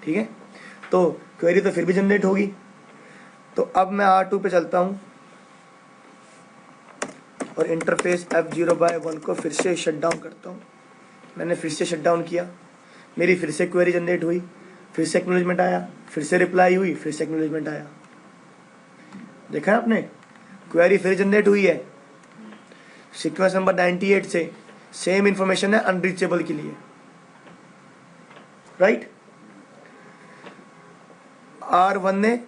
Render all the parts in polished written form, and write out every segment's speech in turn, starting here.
ठीक है, तो क्वेरी तो फिर भी जनरेट होगी। तो अब मैं R2 पे चलता हूँ और इंटरफेस F0/1 को फिर से शट डाउन करता हूँ। मैंने फिर से शट डाउन किया, मेरी फिर से क्वेरी जनरेट हुई, फिर से एक्नॉलेजमेंट आया, फिर से रिप्लाई हुई, फिर से एक्नॉलेजमेंट आया। देखा है आपने, क्वेरी फिर जनरेट हुई है। सीक्वेंस नंबर 98 से सेम इंफॉर्मेशन है अनरीचेबल के लिए, राइट। R1 ने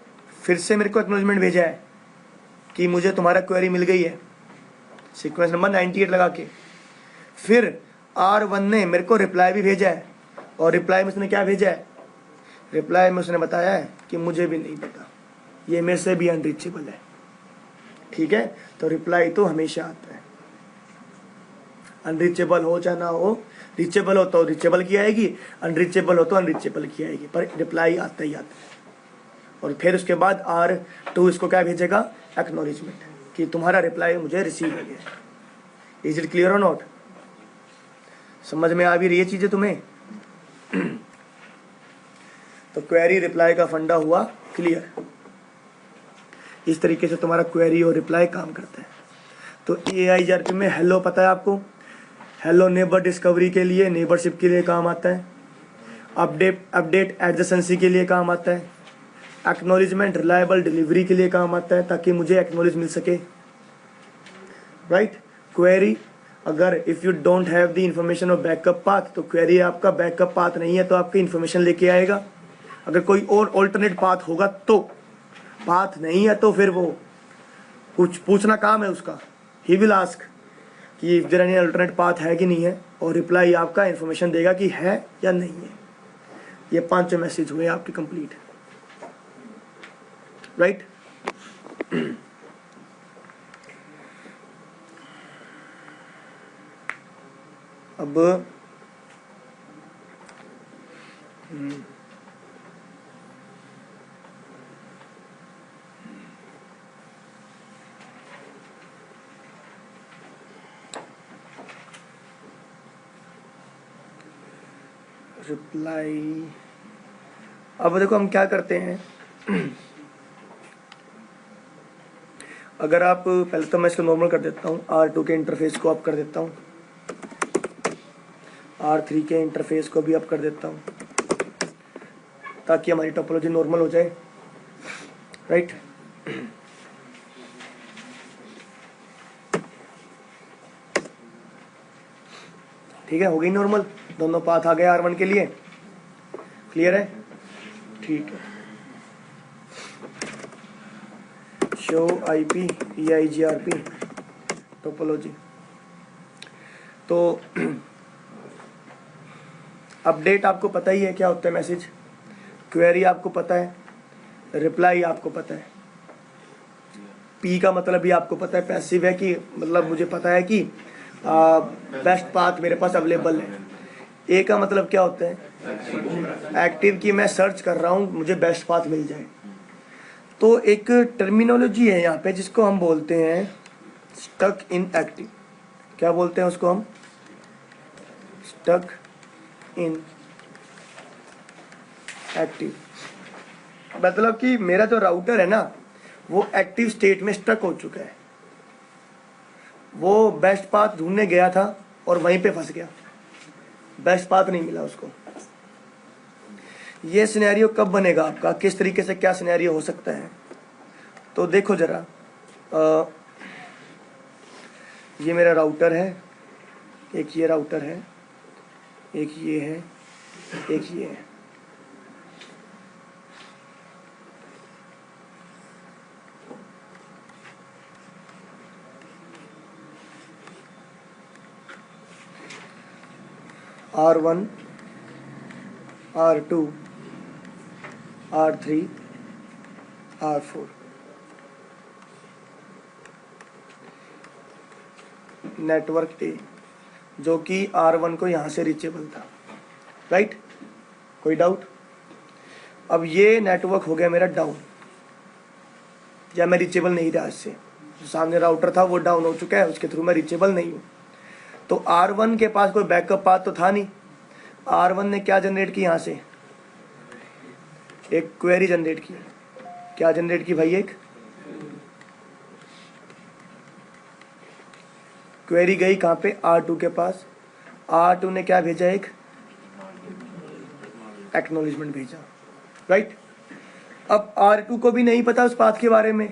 फिर से मेरे को एक्नॉलेजमेंट भेजा है कि मुझे तुम्हारा क्वेरी मिल गई है, सीक्वेंस नंबर 98 लगा के। फिर R1 ने मेरे को रिप्लाई भी भेजा है, और रिप्लाई में उसने क्या भेजा है, रिप्लाई में उसने बताया है कि मुझे भी नहीं पता, ये मेरे से भी अनरीचेबल है। ठीक है, तो रिप्लाई तो हमेशा आता है, अनरीचेबल हो चाहे ना हो, रीचेबल हो तो रीचेबल की आएगी, अनरीचेबल हो तो अनरीचेबल की आएगी, पर रिप्लाई आता ही आता है। और फिर उसके बाद R2 इसको क्या भेजेगा, एक्नॉलेजमेंट, कि तुम्हारा रिप्लाई मुझे रिसीव हो गया। इज इट क्लियर और नॉट? समझ में आ भी रही है चीजें तुम्हें? तो क्वेरी रिप्लाई का फंडा हुआ क्लियर। इस तरीके से तुम्हारा क्वेरी और रिप्लाई काम करता है। तो AIGRP में हेलो पता है आपको, हेलो नेबर डिस्कवरी के लिए, नेबरशिप के लिए काम आता है। अपडेट एडजेसेंसी के लिए काम आता है। एक्नॉलेजमेंट रिलायबल डिलीवरी के लिए काम आता है, ताकि मुझे एक्नॉलेज मिल सके, राइट। क्वेरी अगर if you don't have the information of backup path, तो क्वेरी आपका बैकअप पाथ नहीं है तो आपकी इंफॉर्मेशन लेके आएगा। अगर कोई और ऑल्टरनेट पाथ होगा तो, पाथ नहीं है तो फिर वो कुछ पूछना काम है उसका, ही विल आस्क कि if there any alternate path है कि नहीं है, और रिप्लाई आपका इंफॉर्मेशन देगा कि है या नहीं है। ये 5 मैसेज हुए आपके कंप्लीट, राइट। अब रिप्लाई, अब देखो हम क्या करते हैं। अगर आप पहले तो मैं इसको नॉर्मल कर देता हूँ, R2 के इंटरफेस को अप कर देता हूँ, R3 के इंटरफेस को भी अप कर देता हूँ, ताकि हमारी टोपोलॉजी नॉर्मल हो जाए, राइट। ठीक है, हो गई नॉर्मल, दोनों पाथ आ गए R1 के लिए, क्लियर है? ठीक है। Show IP AIGRP topology. तो अपडेट आपको पता ही है क्या होता है मैसेज, क्वेरी आपको पता है, रिप्लाई आपको पता है, P का मतलब भी आपको पता है, पैसिव है कि मतलब मुझे पता है कि बेस्ट पाथ मेरे पास अवेलेबल है। A का मतलब क्या होता है, एक्टिव, कि मैं सर्च कर रहा हूँ मुझे बेस्ट पाथ मिल जाए। तो एक टर्मिनोलॉजी है यहाँ पे जिसको हम बोलते हैं स्टक इन एक्टिव। क्या बोलते हैं उसको हम, स्टक इन एक्टिव। मतलब कि मेरा जो राउटर है ना, वो एक्टिव स्टेट में स्टक हो चुका है, वो बेस्ट पाथ ढूंढने गया था और वहीं पे फंस गया, बेस्ट पाथ नहीं मिला उसको। ये सिनेरियो कब बनेगा आपका, किस तरीके से क्या सिनेरियो हो सकता है? तो देखो जरा, ये मेरा राउटर है, एक ये राउटर है, एक ये है, एक ये है। R1, R2, R3, R4। Network A जो कि R1 को यहाँ से रीचेबल था, राइट। कोई डाउट? अब ये नेटवर्क हो गया मेरा डाउन, या मैं रीचेबल नहीं रहा इससे, जो सामने राउटर था वो डाउन हो चुका है, उसके थ्रू मैं रीचेबल नहीं हूँ। तो R1 के पास कोई बैकअप पाथ तो था नहीं, R1 ने क्या जनरेट की यहाँ से, एक क्वेरी जनरेट की। क्या जनरेट की भाई? एक क्वेरी गई कहाँ पे? R2 के पास। R2 ने क्या भेजा? एक एक्नॉलेजमेंट भेजा, राइट। अब R2 को भी नहीं पता उस पाथ के बारे में,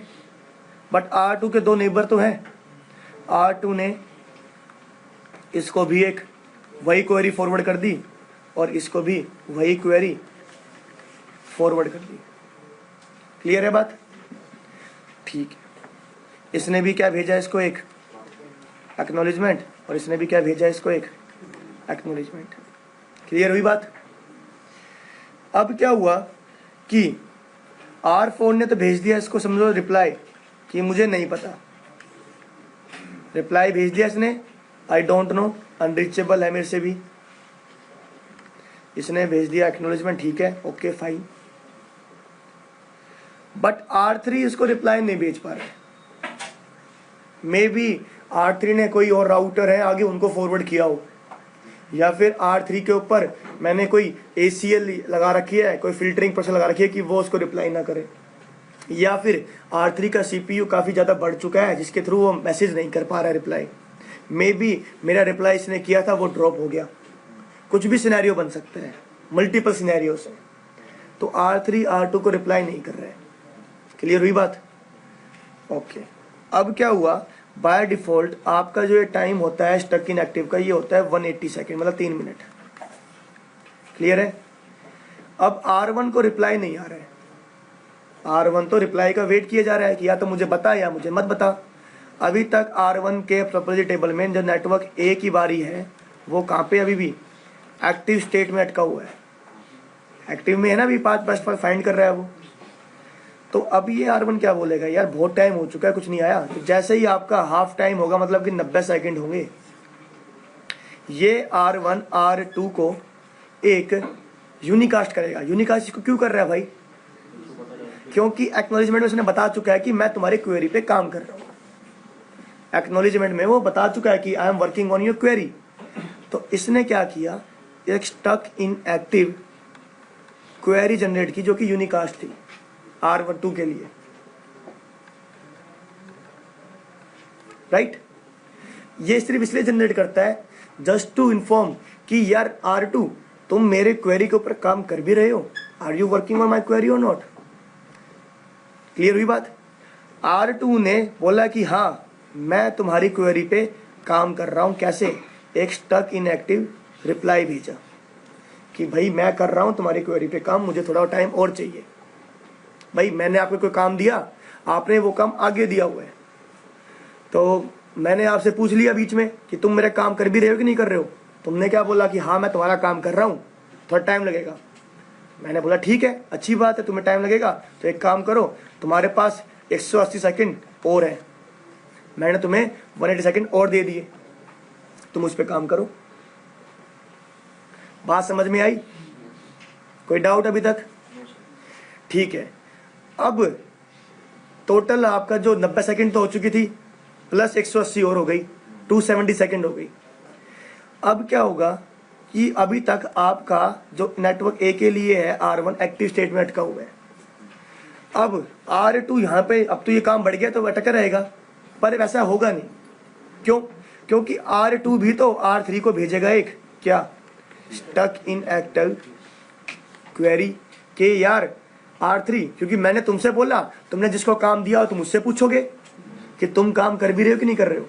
बट R2 के दो नेबर तो हैं। R2 ने इसको भी एक वही क्वेरी फॉरवर्ड कर दी और इसको भी वही क्वेरी फॉरवर्ड कर दी। क्लियर है बात? ठीक है। इसने भी क्या भेजा? इसको एक एक्नॉलेजमेंट, और इसने भी क्या भेजा? इसको एक एक्नॉलेजमेंट। क्लियर हुई बात? अब क्या हुआ कि R4 ने तो भेज दिया इसको, समझो रिप्लाई, कि मुझे नहीं पता। रिप्लाई भेज दिया इसने, आई डोंट नो, अनरीचेबल है मेरे से भी। इसने भेज दिया एक्नॉलेजमेंट, ठीक है, ओके फाइन। बट R3 इसको रिप्लाई नहीं भेज पा रहे। मे बी R3 ने कोई और राउटर है आगे, उनको फॉरवर्ड किया हो, या फिर R3 के ऊपर मैंने कोई ACL लगा रखी है, कोई फिल्टरिंग प्रोसेस लगा रखी है कि वो उसको रिप्लाई ना करे, या फिर R3 का CPU काफ़ी ज़्यादा बढ़ चुका है जिसके थ्रू वो मैसेज नहीं कर पा रहा है रिप्लाई। मे बी मेरा रिप्लाई इसने किया था, वो ड्रॉप हो गया। कुछ भी सिनेरियो बन सकता है, मल्टीपल सिनेरियो से। तो R3 R2 को रिप्लाई नहीं कर रहा है। क्लियर हुई बात? ओके। अब क्या हुआ, बाय डिफ़ॉल्ट आपका जो ये टाइम होता है स्टक इन एक्टिव का, ये होता है 180 सेकेंड, मतलब 3 मिनट। क्लियर है? अब R1 को रिप्लाई नहीं आ रहा है। R1 तो रिप्लाई का वेट किया जा रहा है कि या तो मुझे बता या मुझे मत बता। अभी तक R1 के प्रॉपर्टी टेबल में जो नेटवर्क A की बारी है वो कहाँ पे? अभी भी एक्टिव स्टेट में अटका हुआ है। एक्टिव में है ना, अभी 5 पर फाइंड कर रहा है वो। तो अब ये R1 क्या बोलेगा? यार बहुत टाइम हो चुका है, कुछ नहीं आया। तो जैसे ही आपका हाफ टाइम होगा, मतलब कि 90 सेकंड होंगे, ये R1 R2 को एक यूनिकास्ट करेगा। यूनिकास्ट इसको क्यों कर रहा है भाई? क्योंकि एक्नॉलेजमेंट में उसने बता चुका है कि मैं तुम्हारी क्वेरी पे काम कर रहा हूँ। एक्नॉलेजमेंट में वो बता चुका है कि I am working on your query. तो इसने क्या किया? एक stuck in active query generate की, जो कि यूनिकास्ट थी R2 के लिए, राइट। ये सिर्फ इसलिए जनरेट करता है जस्ट टू इन्फॉर्म कि यार R2 तुम मेरे क्वेरी के ऊपर काम कर भी रहे हो, are you working on my query और नॉट। क्लियर हुई बात? R2 ने बोला कि हाँ मैं तुम्हारी क्वेरी पे काम कर रहा हूँ। कैसे? एक स्टक इन एक्टिव रिप्लाई भेजा कि भाई मैं कर रहा हूँ तुम्हारी क्वेरी पे काम, मुझे थोड़ा टाइम और चाहिए। भाई मैंने आपको कोई काम दिया, आपने वो काम आगे दिया हुआ है, तो मैंने आपसे पूछ लिया बीच में कि तुम मेरा काम कर भी रहे हो कि नहीं कर रहे हो। तुमने क्या बोला कि हाँ मैं तुम्हारा काम कर रहा हूँ, थोड़ा टाइम लगेगा। मैंने बोला ठीक है, अच्छी बात है, तुम्हें टाइम लगेगा तो एक काम करो, तुम्हारे पास 180 सेकंड और है, मैंने तुम्हें 180 सेकंड और दे दिए, तुम उस पर काम करो। बात समझ में आई? कोई डाउट अभी तक? ठीक है। अब टोटल आपका जो 90 सेकंड तो हो चुकी थी, प्लस 180 और हो गई, 270 सेकंड हो गई। अब क्या होगा कि अभी तक आपका जो नेटवर्क A के लिए है R1 एक्टिव स्टेट में अटका हुआ है। अब R2 यहाँ पे, अब तो ये काम बढ़ गया तो अटका रहेगा, पर वैसा होगा नहीं। क्यों? क्योंकि R2 भी तो R3 को भेजेगा एक क्या? स्टक इन एक्टिव क्वेरी के यार R3, क्योंकि मैंने तुमसे बोला, तुमने जिसको काम दिया हो तुम उससे पूछोगे कि तुम काम कर भी रहे हो कि नहीं कर रहे हो।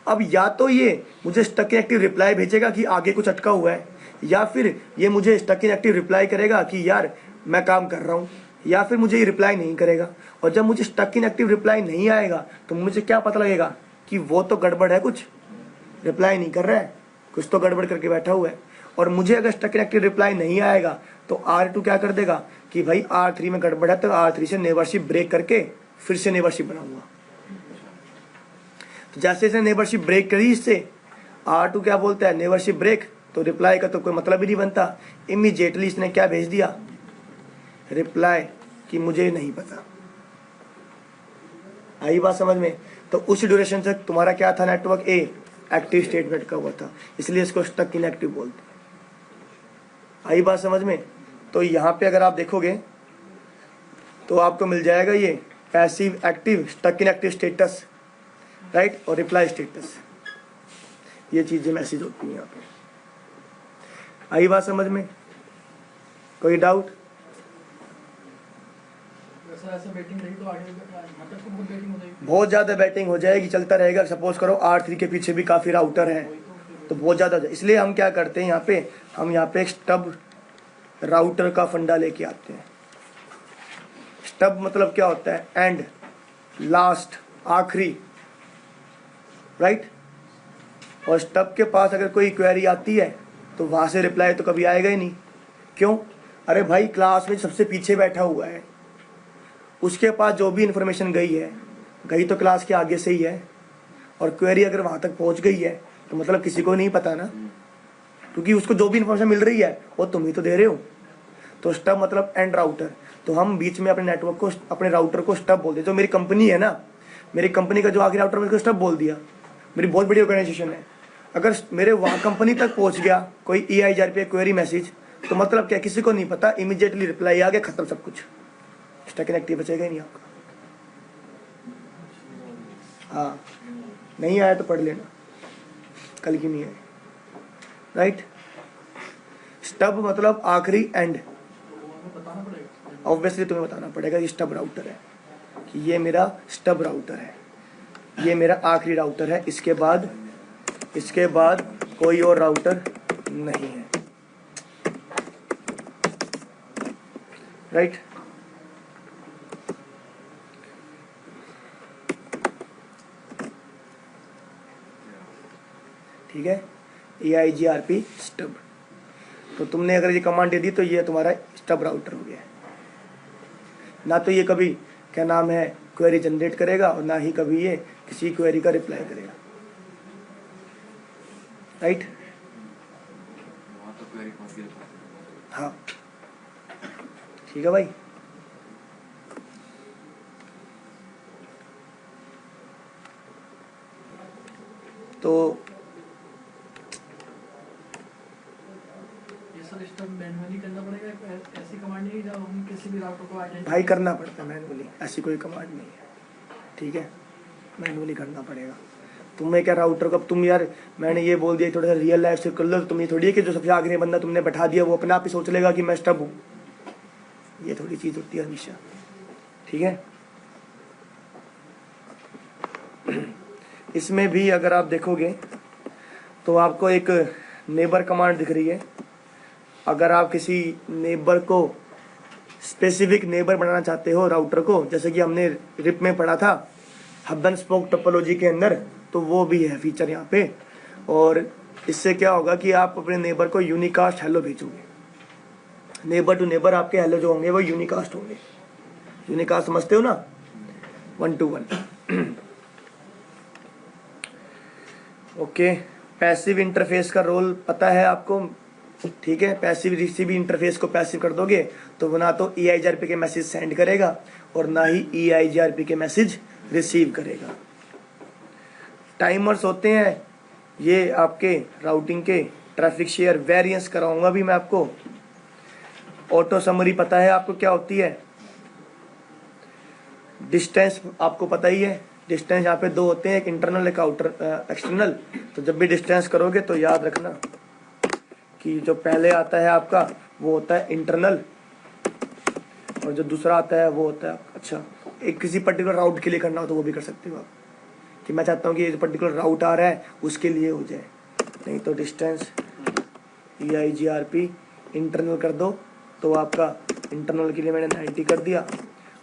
अब या तो ये मुझे स्टक इन एक्टिव रिप्लाई भेजेगा कि आगे कुछ अटका हुआ है, या फिर ये मुझे स्टक इन एक्टिव रिप्लाई करेगा कि यार मैं काम कर रहा हूँ, या फिर मुझे ये रिप्लाई नहीं करेगा। और जब मुझे स्टक इन एक्टिव रिप्लाई नहीं आएगा तो मुझे क्या पता लगेगा कि वो तो गड़बड़ है, कुछ रिप्लाई नहीं कर रहा है, कुछ तो गड़बड़ करके बैठा हुआ है। और मुझे अगर स्टक इन एक्टिव रिप्लाई नहीं आएगा तो R2 क्या कर देगा कि भाई R3 में गड़बड़ है, तो R3 से नेबरशिप ब्रेक करके फिर से नेबरशिप बनाऊंगा। तो जैसे इसने नेबरशिप ब्रेक करी, इससे R2 क्या बोलता है? नेबरशिप ब्रेक, तो रिप्लाई का तो कोई मतलब ही नहीं बनता। इमीडिएटली इसने क्या भेज दिया? रिप्लाई कि मुझे नहीं पता। आई बात समझ में? तो उस ड्यूरेशन से तुम्हारा क्या था? नेटवर्क A एक्टिव स्टेटमेंट का हुआ था, इसलिए इसको स्टक इन एक्टिव बोलते हैं। आई बात समझ में? तो यहाँ पे अगर आप देखोगे तो आपको मिल जाएगा ये passive active, stuck in active status, right, और रिप्लाई स्टेटस। ये चीज़ें मैसेज होती हैं यहाँ पे। आई बात समझ में? कोई डाउट? ऐसा बैटिंग रही तो आगे मतलब तो बहुत बैटिंग हो जाएगी, बहुत ज़्यादा बैटिंग हो जाएगी, चलता रहेगा। सपोज करो R3 के पीछे भी काफ़ी राउटर हैं तो बहुत ज़्यादा हो जाए। इसलिए हम क्या करते हैं यहाँ पे, हम यहाँ पे एक स्टब राउटर का फंडा लेके आते हैं। स्टब मतलब क्या होता है? एंड, लास्ट, आखिरी, राइट। और स्टब के पास अगर कोई क्वेरी आती है तो वहाँ से रिप्लाई तो कभी आएगा ही नहीं। क्यों? अरे भाई क्लास में सबसे पीछे बैठा हुआ है, उसके पास जो भी इन्फॉर्मेशन गई तो क्लास के आगे से ही है, और क्वेरी अगर वहाँ तक पहुँच गई है तो मतलब किसी को नहीं पता ना, क्योंकि उसको जो भी इन्फॉर्मेशन मिल रही है वो तुम ही तो दे रहे हो। तो स्टब मतलब एंड राउटर। तो हम बीच में अपने नेटवर्क को, अपने राउटर को स्टब बोलते हैं। जो मेरी कंपनी है ना, मेरी कंपनी का जो आखिरी राउटर मैंने स्टब बोल दिया। मेरी बहुत बड़ी ऑर्गेनाइजेशन है, अगर मेरे वहाँ कंपनी तक पहुँच गया कोई EIGRP क्वेरी मैसेज तो मतलब क्या, किसी को नहीं पता, इमीडिएटली रिप्लाई आ गया, खत्म सब कुछ, स्टक इन एक्टिव बचेगा ही नहीं आपका। हाँ, नहीं आया तो पढ़ लेना, कल की नहीं है, राइट। स्टब मतलब आखिरी, एंड। बताना पड़ेगा, ऑब्वियसली तुम्हें बताना पड़ेगा ये स्टब राउटर है, कि ये मेरा स्टब राउटर है, ये मेरा आखिरी राउटर है, इसके बाद कोई और राउटर नहीं है, राइट। ठीक है, EIGRP स्टब। तो तुमने अगर ये कमांड दे दी तो ये तुम्हारा स्टब राउटर हो गया। ना तो ये कभी क्या नाम है क्वेरी जनरेट करेगा, और ना ही कभी ये किसी क्वेरी का रिप्लाई करेगा, राइट। हाँ, ठीक है भाई। तो स्टब मैनुअली करना पड़ेगा, ऐसी कमांड नहीं जब हम किसी भी राउटर को आइडेंटिफाई। भाई करना पड़ता है मैनुअली, ऐसी कोई कमांड नहीं है, ठीक है, मैनुअली करना पड़ेगा। तुम्हें क्या राउटर को, तुम यार मैंने ये बोल दिया थोड़ा सा रियल लाइफ से कर लो, तुम ये थोड़ी है कि जो सबसे आखिरी बंदा तुमने बैठा दिया वो अपने आप ही सोच लेगा कि मैं स्टब हूँ, ये थोड़ी चीज़ होती है हमेशा, ठीक है। इसमें भी अगर आप देखोगे तो आपको एक नेबर कमांड दिख रही है। अगर आप किसी नेबर को, स्पेसिफिक नेबर बनाना चाहते हो राउटर को, जैसे कि हमने रिप में पढ़ा था हब एंड स्पोक टोपोलॉजी के अंदर, तो वो भी है फीचर यहाँ पे। और इससे क्या होगा कि आप अपने नेबर को यूनिकास्ट हेलो भेजोगे, नेबर टू नेबर आपके हेलो जो होंगे वो यूनिकास्ट होंगे। यूनिकास्ट समझते हो ना, 1 to 1। ओके, पैसिव इंटरफेस का रोल पता है आपको, ठीक है। पैसिव रिसीव इंटरफेस को पैसिव कर दोगे तो वो ना तो EIGRP के मैसेज सेंड करेगा और ना ही EIGRP के मैसेज रिसीव करेगा। टाइमर्स होते हैं ये आपके राउटिंग के, ट्रैफिक शेयर वेरिएंस कराऊंगा भी मैं आपको। ऑटो समरी पता है आपको क्या होती है। डिस्टेंस आपको पता ही है, डिस्टेंस यहाँ पे 2 होते हैं, एक इंटरनल एक आउटर एक्सटर्नल। तो जब भी डिस्टेंस करोगे तो याद रखना कि जो पहले आता है आपका वो होता है इंटरनल, और जो दूसरा आता है वो होता है, अच्छा, एक किसी पर्टिकुलर राउट के लिए करना हो तो वो भी कर सकते हो आप, कि मैं चाहता हूँ कि ये पर्टिकुलर राउट आ रहा है उसके लिए हो जाए। नहीं तो डिस्टेंस EIGRP इंटरनल कर दो तो आपका इंटरनल के लिए मैंने 90 कर दिया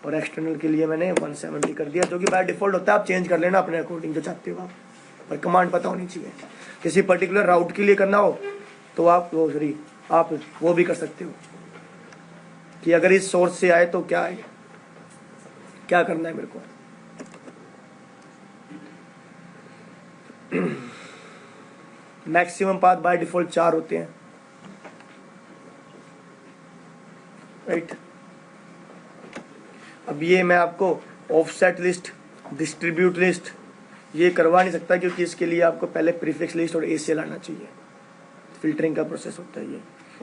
और एक्सटर्नल के लिए मैंने 170 कर दिया, जो कि बाय डिफ़ॉल्ट होता है। आप चेंज कर लेना अपने अकॉर्डिंग जो चाहते हो आप, पर कमांड पता होनी चाहिए। किसी पर्टिकुलर राउट के लिए करना हो तो आप वो भी कर सकते हो कि अगर इस सोर्स से आए तो क्या आएगा, क्या करना है मेरे को। मैक्सिमम पाथ बाय डिफ़ॉल्ट 4 होते हैं, राइट। अब ये मैं आपको ऑफसेट लिस्ट, डिस्ट्रीब्यूट लिस्ट ये करवा नहीं सकता, क्योंकि इसके लिए आपको पहले प्रीफिक्स लिस्ट और ACL आना चाहिए। फिल्टरिंग का प्रोसेस होता है ये।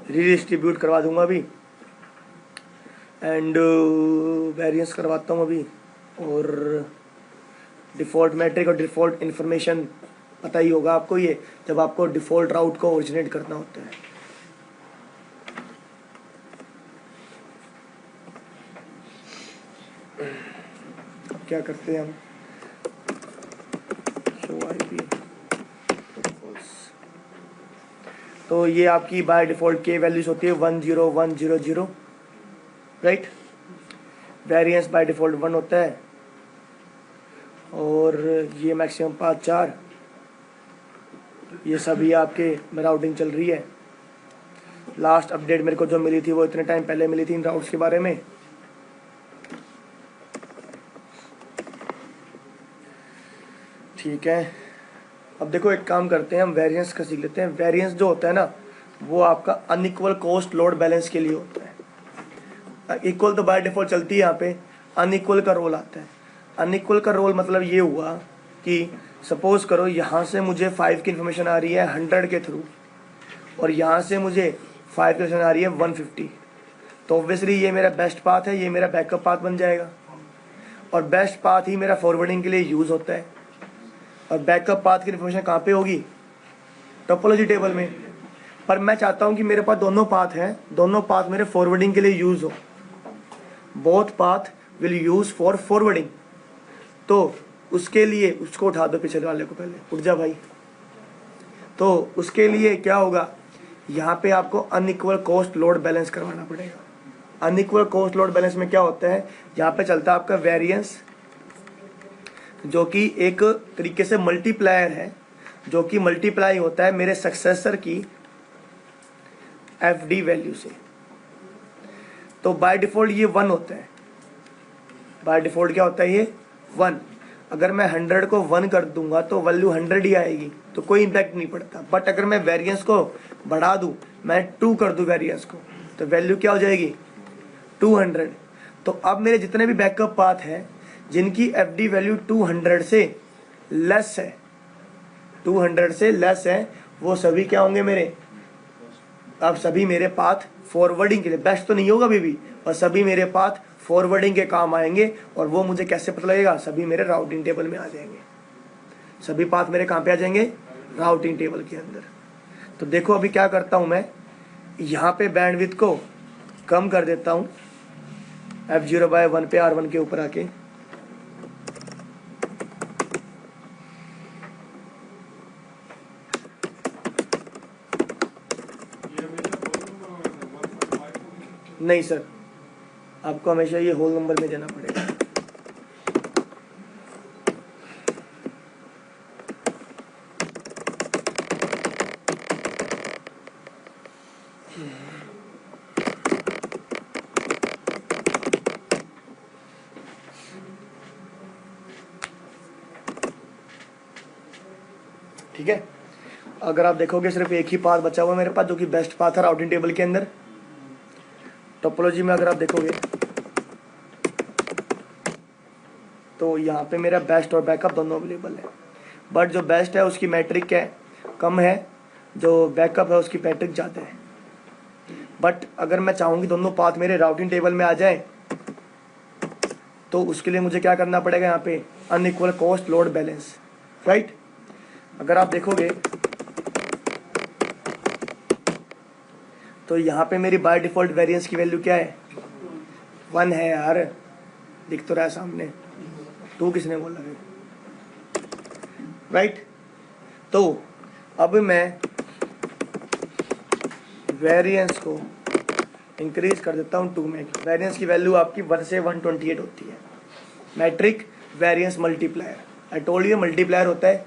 रीडिस्ट्रीब्यूट करवा दूंगा अभी, एंड वेरिएंस करवाता हूँ अभी। और डिफ़ॉल्ट मैट्रिक और डिफ़ॉल्ट इन्फॉर्मेशन पता ही होगा आपको, ये जब आपको डिफ़ॉल्ट राउट को ओरिजिनेट करना होता है। अब क्या करते हैं हम, शो IP, तो ये आपकी बाय डिफ़ॉल्ट के वैल्यूज होती है 10100, राइट। वेरिएंस बाय डिफ़ॉल्ट 1 होता है, और ये मैक्सिमम पाथ 4। ये सभी आपके में राउटिंग चल रही है। लास्ट अपडेट मेरे को जो मिली थी वो इतने टाइम पहले मिली थी इन राउट्स के बारे में। ठीक है, अब देखो एक काम करते हैं, हम वेरिएंस का सीख लेते हैं। वेरिएंस जो होता है ना, वो आपका अनइक्वल कोस्ट लोड बैलेंस के लिए होता है। इक्वल तो बाय डिफ़ॉल्ट चलती है यहाँ पे, अनइक्वल का रोल आता है। अनइक्वल का रोल मतलब ये हुआ कि सपोज करो यहाँ से मुझे 5 की इन्फॉर्मेशन आ रही है 100 के थ्रू, और यहाँ से मुझे 5 की इन्फॉर्मेशन आ रही है 150, तो ऑब्वियसली ये मेरा बेस्ट पाथ है, ये मेरा बैकअप पाथ बन जाएगा। और बेस्ट पाथ ही मेरा फॉरवर्डिंग के लिए यूज़ होता है। और बैकअप पाथ की इन्फॉर्मेशन कहाँ पे होगी, टोपोलॉजी टेबल में। पर मैं चाहता हूँ कि मेरे पास दोनों पाथ हैं, दोनों पाथ मेरे फॉरवर्डिंग के लिए यूज़ हो। Both path will use for forwarding. तो उसके लिए उसको उठा दो, पिछले वाले को, पहले उठ जा भाई। तो उसके लिए क्या होगा, यहाँ पे आपको अनइक्वल कोस्ट लोड बैलेंस करवाना पड़ेगा। अनइक्वल कोस्ट लोड बैलेंस में क्या होता है, यहाँ पे चलता है आपका वेरिएंस, जो कि एक तरीके से मल्टीप्लायर है, जो कि मल्टीप्लाई होता है मेरे सक्सेसर की FD वैल्यू से। तो बाय डिफ़ॉल्ट ये 1 होता है। बाय डिफ़ॉल्ट क्या होता है, ये 1। अगर मैं 100 को 1 कर दूंगा तो वैल्यू 100 ही आएगी, तो कोई इम्पैक्ट नहीं पड़ता। बट अगर मैं वेरिएंस को बढ़ा दूं, मैं 2 कर दूं वेरिएंस को, तो वैल्यू क्या हो जाएगी, 200। तो अब मेरे जितने भी बैकअप पाथ हैं जिनकी FD वैल्यू 200 से लेस है, 200 से लेस है, वो सभी क्या होंगे मेरे, अब सभी मेरे पाथ फॉरवर्डिंग के लिए, बेस्ट तो नहीं होगा अभी भी, और सभी मेरे पाथ फॉरवर्डिंग के काम आएंगे। और वो मुझे कैसे पता लगेगा, सभी मेरे राउटिंग टेबल में आ जाएंगे। सभी पाथ मेरे कहाँ पे आ जाएंगे, राउटिंग टेबल के अंदर। तो देखो अभी क्या करता हूँ मैं, यहाँ पे बैंडविड्थ को कम कर देता हूँ F0/1 पे R1 के ऊपर आके। नहीं सर, आपको हमेशा ये होल नंबर में देना पड़ेगा। ठीक है, अगर आप देखोगे सिर्फ एक ही पाथ बचा हुआ है मेरे पास, जो कि बेस्ट पाथ है राउटिंग टेबल के अंदर। टोपोलॉजी में अगर आप देखोगे तो यहाँ पे मेरा बेस्ट और बैकअप दोनों अवेलेबल है। बट जो बेस्ट है उसकी मैट्रिक क्या है, कम है, जो बैकअप है उसकी मैट्रिक ज़्यादा है। बट अगर मैं चाहूँगी दोनों पाथ मेरे राउटिंग टेबल में आ जाए, तो उसके लिए मुझे क्या करना पड़ेगा, यहाँ पे unequal cost load balance, right. अगर आप देखोगे तो यहाँ पे मेरी बाय डिफ़ॉल्ट वेरिएंस की वैल्यू क्या है, 1 है यार, दिख तो रहा है सामने, 2 किसने बोला है, राइट। तो अब मैं वेरिएंस को इंक्रीज कर देता हूँ 2 में। वेरिएंस की वैल्यू आपकी 1 से 128 होती है। Metric variance multiplier, I told you multiplier होता है।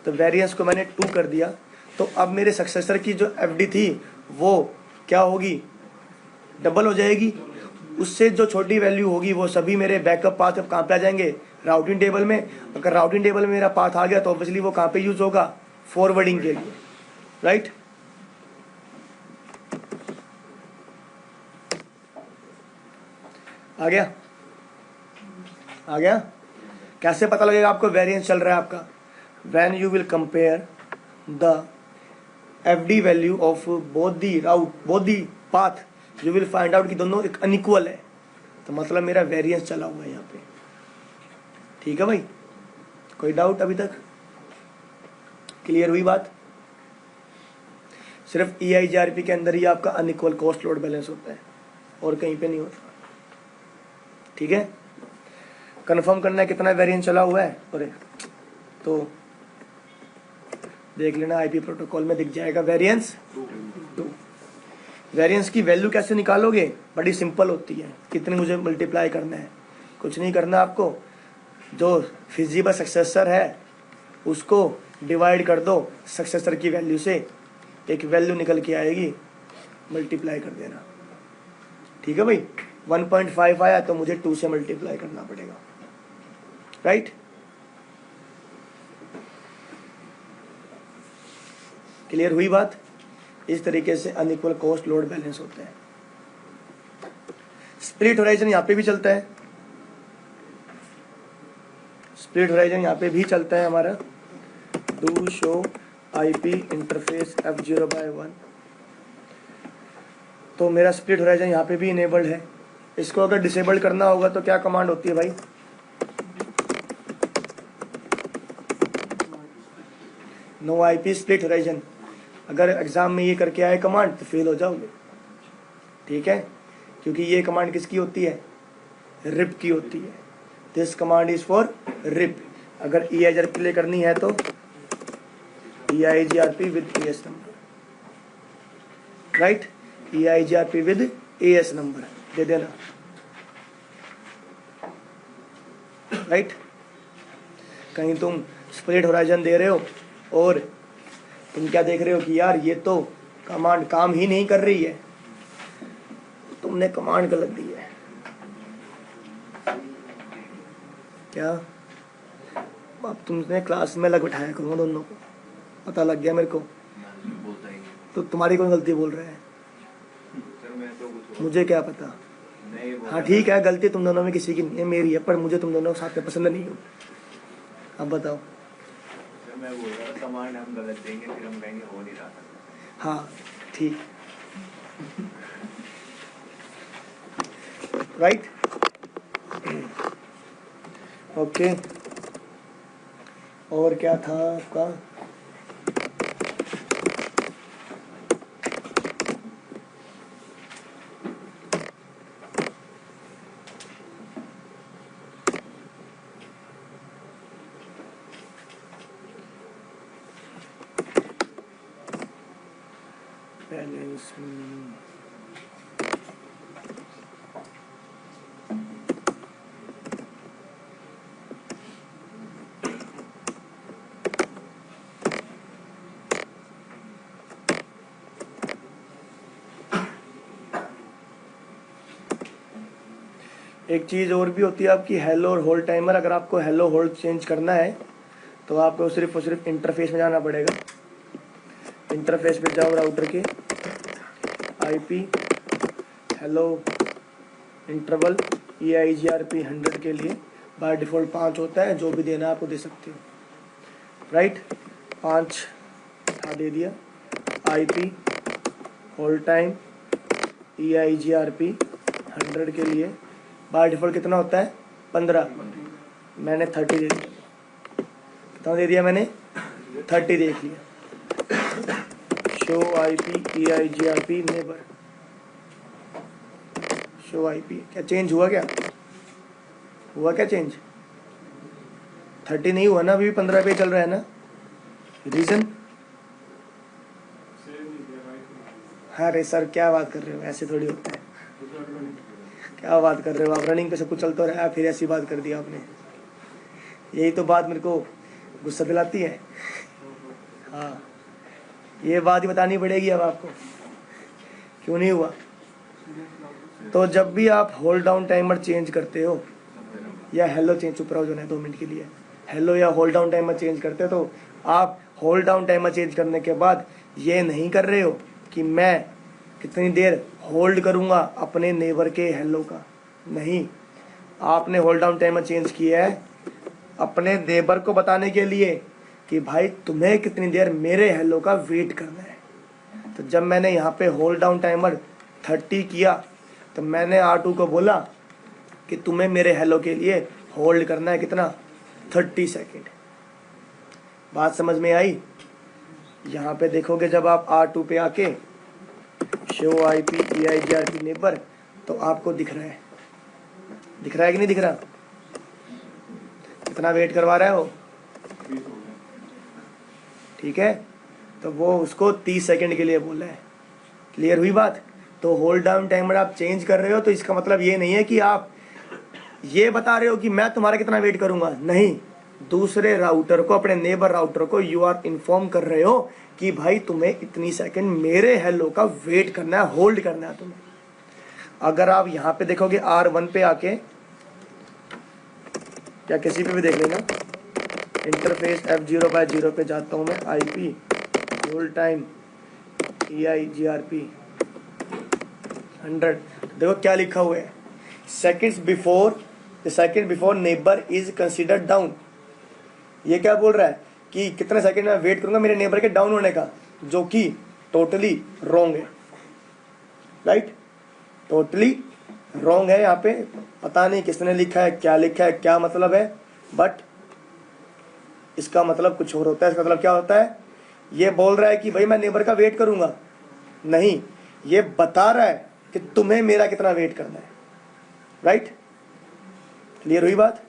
तो वेरिएंस को मैंने 2 कर दिया, तो अब मेरे सक्सेसर की जो FD थी वो क्या होगी, डबल हो जाएगी। उससे जो छोटी वैल्यू होगी वो सभी मेरे बैकअप पाथ अब कहाँ पे आ जाएंगे, राउटिंग टेबल में। अगर राउटिंग टेबल में मेरा पाथ आ गया तो ऑब्वियसली वो कहाँ पे यूज होगा, फॉरवर्डिंग के लिए, राइट। आ गया, आ गया। कैसे पता लगेगा आपको वेरिएंस चल रहा है आपका, when you will compare the FD value of both the route, both the path, you will find out कि दोनों एक अनइक्वल है। तो मतलब मेरा वेरिएंस चला हुआ है यहाँ पे। ठीक है भाई, कोई डाउट अभी तक? क्लियर हुई बात? सिर्फ EIGRP के अंदर ही आपका अनइक्वल कॉस्ट लोड बैलेंस होता है और कहीं पे नहीं होता। ठीक है, कंफर्म करना है कितना वेरिएंस चला हुआ है। अरे तो देख लेना, आईपी प्रोटोकॉल में दिख जाएगा वेरिएंस 2। वेरिएंस की वैल्यू कैसे निकालोगे? बड़ी सिंपल होती है। कितनी मुझे मल्टीप्लाई करना है, कुछ नहीं करना आपको, जो फिजिबल सक्सेसर है उसको डिवाइड कर दो सक्सेसर की वैल्यू से, एक वैल्यू निकल के आएगी, मल्टीप्लाई कर देना। ठीक है भाई, 1.5 आया तो मुझे 2 से मल्टीप्लाई करना पड़ेगा, राइट? क्लियर हुई बात? इस तरीके से अनइक्वल कॉस्ट लोड बैलेंस होता है। स्प्लिट होराइजन यहाँ पे भी चलता है, स्प्लिट होराइजन यहाँ पे भी चलता है हमारा। Do show IP interface F0/1, तो मेरा स्प्लिट होराइजन यहाँ पे भी इनेबल्ड है। इसको अगर डिसेबल करना होगा तो क्या कमांड होती है भाई? No IP split horizon. अगर एग्जाम में ये करके आए कमांड तो फेल हो जाओगे। ठीक है, क्योंकि ये कमांड किसकी होती है? रिप की होती है। This command is for RIP. अगर EIGRP प्ले करनी है तो EIGRP with AS number, right? EIGRP with AS number दे देना, राइट? कहीं तुम स्प्लिट होराइजन दे रहे हो और तुम क्या देख रहे हो कि यार ये तो कमांड काम ही नहीं कर रही है, तुमने कमांड गलत दी है। क्या अब तुमने क्लास में लग बिठाया करूँगा दोनों को, पता लग गया मेरे को। तो तुम्हारी कौन गलती बोल रहा है? मुझे क्या पता। हाँ ठीक है, गलती तुम दोनों में किसी की नहीं है, मेरी है, पर मुझे तुम दोनों साथ में पसंद नहीं हो। अब बताओ। मैं बोल रहा था कमांड हम गलत देंगे, फिर हम कहेंगे हो नहीं रहा। हाँ ठीक, राइट, ओके। और क्या था आपका? बैलेंस एक चीज़ और भी होती है आपकी हेलो और होल्ड टाइमर। अगर आपको हेलो होल्ड चेंज करना है तो आपको सिर्फ और सिर्फ इंटरफेस में जाना पड़ेगा। इंटरफेस पे जाओ, राउटर के आईपी हेलो इंटरवल EIGRP 100 के लिए बाय डिफ़ॉल्ट 5 होता है, जो भी देना है आपको दे सकते हो, राइट? 5 था, दे दिया। आईपी होल्ड टाइम EIGRP 100 के लिए बाय डिफ़ॉल्ट कितना होता है? 15। मैंने 30 दे दिया। कितना दे दिया मैंने? 30 देख लिया। Show IP EIGRP neighbour, show IP. क्या चेंज हुआ? क्या हुआ? क्या चेंज? 30 नहीं हुआ ना, अभी भी 15 पे चल रहा है ना। रीज़न? हाँ रे सर, क्या बात कर रहे हो, ऐसे थोड़ी होता है। क्या बात कर रहे हो आप? रनिंग पे सब कुछ चलता रहा, फिर ऐसी बात कर दी आपने। यही तो बात मेरे को गुस्सा दिलाती है। हाँ, ये बात ही बतानी पड़ेगी अब आपको, क्यों नहीं हुआ। तो जब भी आप होल्ड डाउन टाइमर चेंज करते हो या हेलो चेंज, चुप रहो जो है 2 मिनट के लिए, हेलो या होल्ड डाउन टाइमर चेंज करते हो तो आप होल्ड डाउन टाइमर चेंज करने के बाद ये नहीं कर रहे हो कि मैं कितनी देर होल्ड करूँगा अपने नेबर के हेलो का। नहीं, आपने होल्ड डाउन टाइमर चेंज किया है अपने नेबर को बताने के लिए कि भाई तुम्हें कितनी देर मेरे हेलो का वेट करना है। तो जब मैंने यहाँ पे होल्ड डाउन टाइमर 30 किया तो मैंने R2 को बोला कि तुम्हें मेरे हेलो के लिए होल्ड करना है कितना, 30 सेकेंड। बात समझ में आई? यहाँ पे देखोगे जब आप R2 पे आके शो IP EIGRP नेबर, तो आपको दिख रहा है, दिख रहा है कि नहीं दिख रहा? कितना वेट करवा रहा है वो, ठीक है? तो वो उसको 30 सेकंड के लिए बोला है। क्लियर हुई बात? तो होल्ड डाउन टाइमर आप चेंज कर रहे हो तो इसका मतलब ये नहीं है कि आप ये बता रहे हो कि मैं तुम्हारा कितना वेट करूंगा, नहीं। दूसरे राउटर को, अपने नेबर राउटर को यू आर इन्फॉर्म कर रहे हो कि भाई तुम्हें इतनी सेकंड मेरे हेलो का वेट करना है, होल्ड करना है तुम्हें। अगर आप यहाँ पे देखोगे R1 पे आके, या किसी पे भी देख लेना, इंटरफेस F0/0 पे जाता हूँ मैं, IP होल्ड टाइम EIGRP 100, देखो क्या लिखा हुआ है, second before neighbour is considered down. ये क्या बोल रहा है कि कितने सेकंड में वेट करूंगा मेरे नेबर के डाउन होने का, जो कि टोटली रॉन्ग है, राइट? टोटली रॉन्ग है। यहाँ पे पता नहीं किसने लिखा है, क्या लिखा है, क्या मतलब है, बट इसका मतलब कुछ और होता है। इसका मतलब क्या होता है? ये बोल रहा है कि भाई मैं नेबर का वेट करूंगा, नहीं, ये बता रहा है कि तुम्हें मेरा कितना वेट करना है, राइट? क्लियर हुई बात?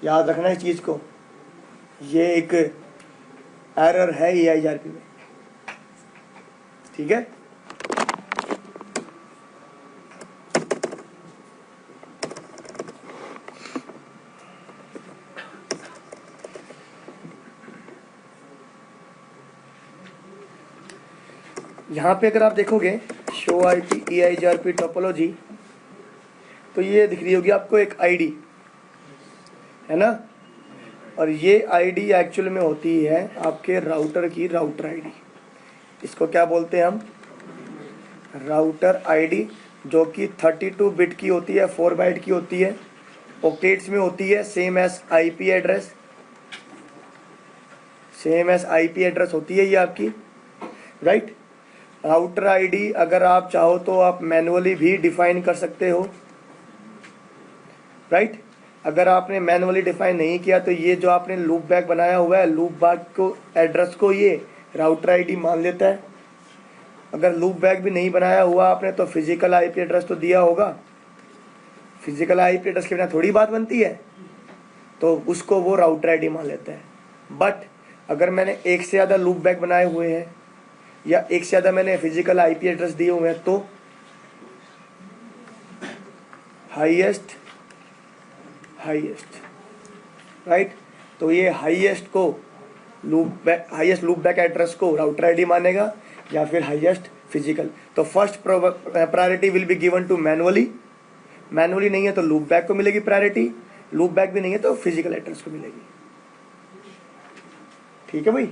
याद रखना इस चीज को, ये एक एरर है EIGRP में, ठीक है? यहाँ पे अगर आप देखोगे शो IP EIGRP टोपोलॉजी, तो ये दिख रही होगी आपको एक आईडी, है ना? और ये आईडी एक्चुअल में होती है आपके राउटर की राउटर आईडी। इसको क्या बोलते हैं हम? राउटर आईडी, जो कि 32 बिट की होती है, 4 बाइट की होती है, ऑक्टेट्स में होती है, same as IP address, same as IP address होती है ये आपकी, राइट? राउटर आईडी अगर आप चाहो तो आप मैनुअली भी डिफाइन कर सकते हो, राइट? अगर आपने मैनुअली डिफाइन नहीं किया तो ये जो आपने लूप बैक बनाया हुआ है, लूप बैक को एड्रेस को ये राउटर आईडी मान लेता है। अगर लूप बैक भी नहीं बनाया हुआ आपने तो फिजिकल IP एड्रेस तो दिया होगा, फिजिकल IP एड्रेस के बिना थोड़ी बात बनती है, तो उसको वो राउटर आईडी मान लेता है। बट अगर मैंने एक से ज़्यादा लूप बैक बनाए हुए हैं या एक से ज़्यादा मैंने फिजिकल IP एड्रेस दिए हुए हैं, तो हाईएस्ट, राइट? तो ये हाईएस्ट लूप बैक एड्रेस को राउटर आईडी मानेगा या फिर हाईएस्ट फिजिकल। तो first priority will be given to manually नहीं है तो लूप बैक को मिलेगी प्रायोरिटी, लूप बैक भी नहीं है तो फिजिकल एड्रेस को मिलेगी, ठीक है भाई?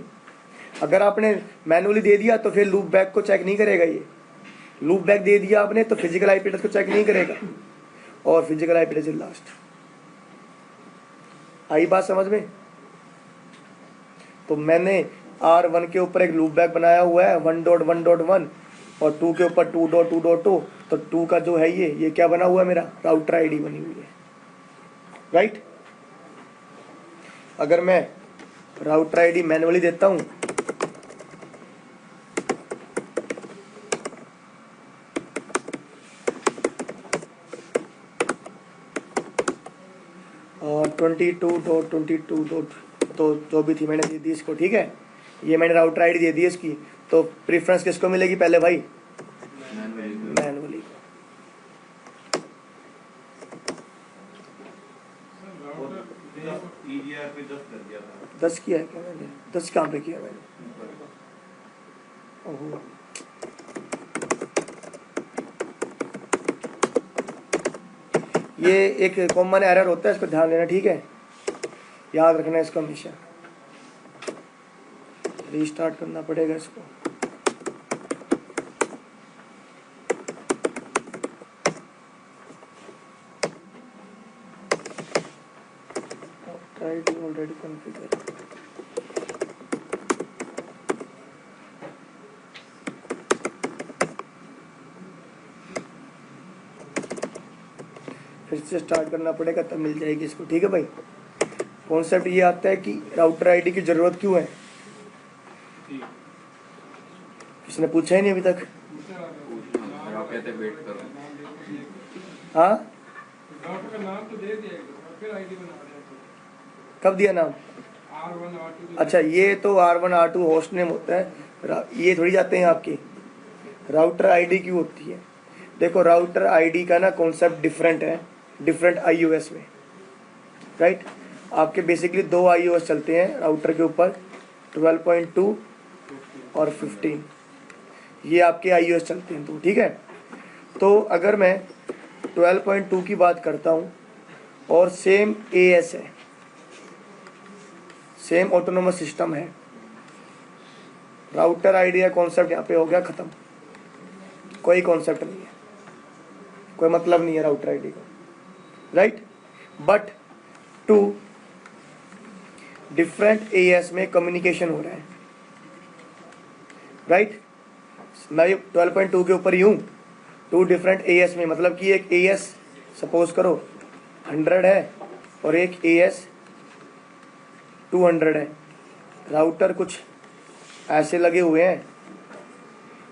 अगर आपने मैनुअली दे दिया तो फिर लूप बैक को चेक नहीं करेगा, ये लूप बैक दे दिया आपने तो फिजिकल IP एड्रेस को चेक नहीं करेगा, और फिजिकल IP एड्रेस लास्ट। आई बात समझ में? तो मैंने R1 के ऊपर एक लूप बैक बनाया हुआ है 1.1.1 और 2 के ऊपर 2.2.2, तो 2 का जो है ये क्या बना हुआ है, मेरा राउटर आईडी बनी हुई है, राइट? अगर मैं राउटर आईडी मैनुअली देता हूं और 22.22. तो जो भी थी मैंने दे दी इसको, ठीक है? ये मैंने राउटर आईडी दे दी इसकी, तो प्रेफरेंस किसको मिलेगी पहले भाई? मैनुअली। EGRP 10 कर दिया था। 10 किया है क्या मैंने? 10 कहाँ पे किया मैंने? ओहो, ये एक कॉमन एरर होता है, इसको ध्यान देना, ठीक है? याद रखना इसको हमेशा, रीस्टार्ट करना पड़ेगा इसको। ऑलरेडी कॉन्फ़िगर, फिर से स्टार्ट करना पड़ेगा, तब मिल जाएगी इसको। ठीक है भाई, कॉन्सेप्ट ये आता है कि राउटर आईडी की ज़रूरत क्यों है। किसने पूछा ही नहीं अभी तक। आप कहते वेट करो। हाँ, राउटर का नाम तो दे दिया, फिर आईडी बना रहे हैं। कब दिया नाम? R1 R2। अच्छा, ये तो R1 R2 होस्ट नेम होता है, ये थोड़ी जाते हैं आपकी। राउटर आईडी क्यों होती है? देखो, राउटर आईडी का ना कॉन्सेप्ट डिफरेंट है, डिफरेंट iOS में, राइट। आपके बेसिकली 2 iOS चलते हैं राउटर के ऊपर, 12.2 और 15, ये आपके iOS चलते हैं। तो ठीक है, तो अगर मैं 12.2 की बात करता हूँ और सेम AS है, सेम ऑटोनोमस सिस्टम है, राउटर आईडी का कॉन्सेप्ट यहाँ पे हो गया ख़त्म। कोई कॉन्सेप्ट नहीं है, कोई मतलब नहीं है राउटर आईडी का, राइट। बट 2 डिफरेंट AS में कम्युनिकेशन हो रहा है, राइट। मैं 12.2 के ऊपर ही हूँ, 2 डिफरेंट AS में, मतलब कि एक AS सपोज करो 100 है और एक AS 200 है। राउटर कुछ ऐसे लगे हुए हैं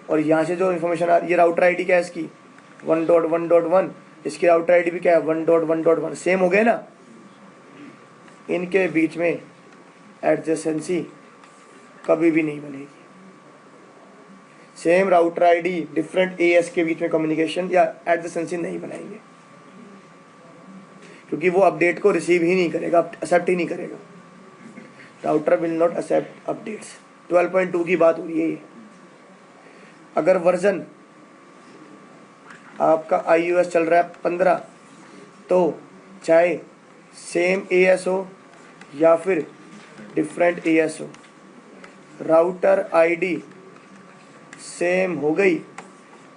और यहाँ से जो इन्फॉर्मेशन आ रही है, ये राउटर आईडी क्या है इसकी 1.1.1, इसकी राउटर आईडी भी क्या है 1.1.1, सेम हो गए ना। इनके बीच में एडजेसेंसी कभी भी नहीं बनेगी। Same router ID different AS के बीच में कम्युनिकेशन या एडजेसेंसी नहीं बनाएंगे, क्योंकि वो अपडेट को रिसीव ही नहीं करेगा, एक्सेप्ट ही नहीं करेगा। Router will not accept updates. 12.2 की बात हो रही है ये। अगर वर्जन आपका iOS चल रहा है 15, तो चाहे सेम AS हो या फिर डिफरेंट AS हो, राउटर आईडी सेम हो गई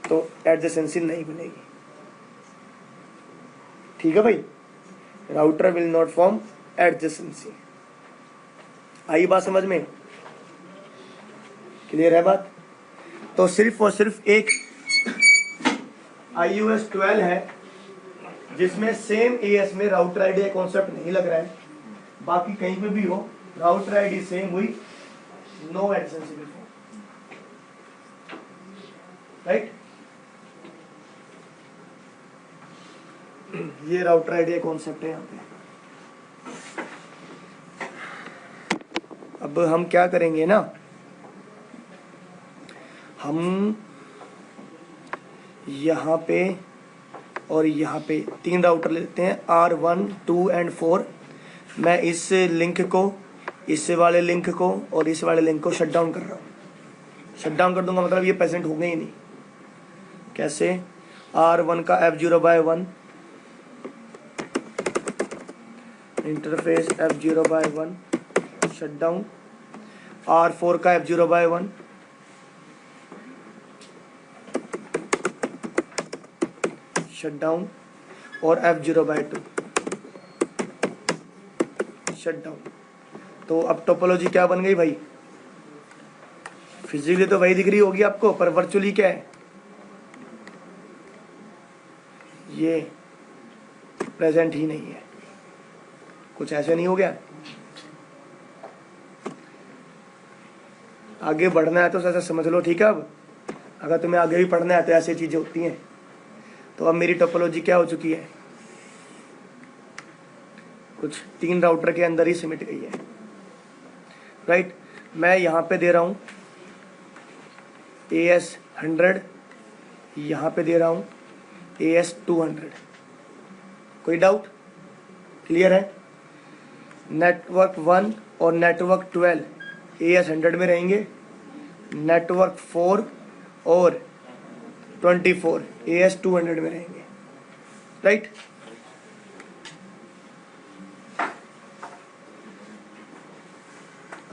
तो एडजेसेंसी नहीं बनेगी। ठीक है भाई, router will not form adjacency. आई बात समझ में? क्लियर है बात? तो सिर्फ और सिर्फ एक iOS 12 है जिसमें सेम AS में राउटर आईडी का कॉन्सेप्ट नहीं लग रहा है। बाकी कहीं पे भी हो, राउटर आईडी सेम हुई, नो एडजेसेंसी बिफोर, राइट। ये राउटर आईडी का कॉन्सेप्ट है यहाँ पे। अब हम क्या करेंगे ना, हम यहाँ पे और यहाँ पे 3 राउटर लेते हैं, R1, 2 एंड 4। मैं इस लिंक को, इस वाले लिंक को और इस वाले लिंक को शट डाउन कर रहा हूँ। शट डाउन कर दूंगा मतलब ये प्रेजेंट हो गए ही नहीं। कैसे? R1 का F0/1 interface F0/1 shut down, R4 का F0/1 शट डाउन और F0/2 शट डाउन। तो अब टोपोलॉजी क्या बन गई भाई? फिजिकली तो वही दिख रही होगी आपको, पर वर्चुअली क्या है? ये प्रेजेंट ही नहीं है। कुछ ऐसे नहीं हो गया? आगे बढ़ना है तो ऐसा समझ लो, ठीक है। अब अगर तुम्हें आगे भी पढ़ना है तो ऐसी चीज़ें होती हैं। तो अब मेरी टोपोलॉजी क्या हो चुकी है? कुछ 3 राउटर के अंदर ही सिमट गई है, राइट। मैं यहाँ पे दे रहा हूँ AS 100, यहाँ पे दे रहा हूँ AS 200। कोई डाउट? क्लियर है? नेटवर्क 1 और नेटवर्क 12 AS 100 में रहेंगे, नेटवर्क 4 और 24 AS 200 में रहेंगे, राइट।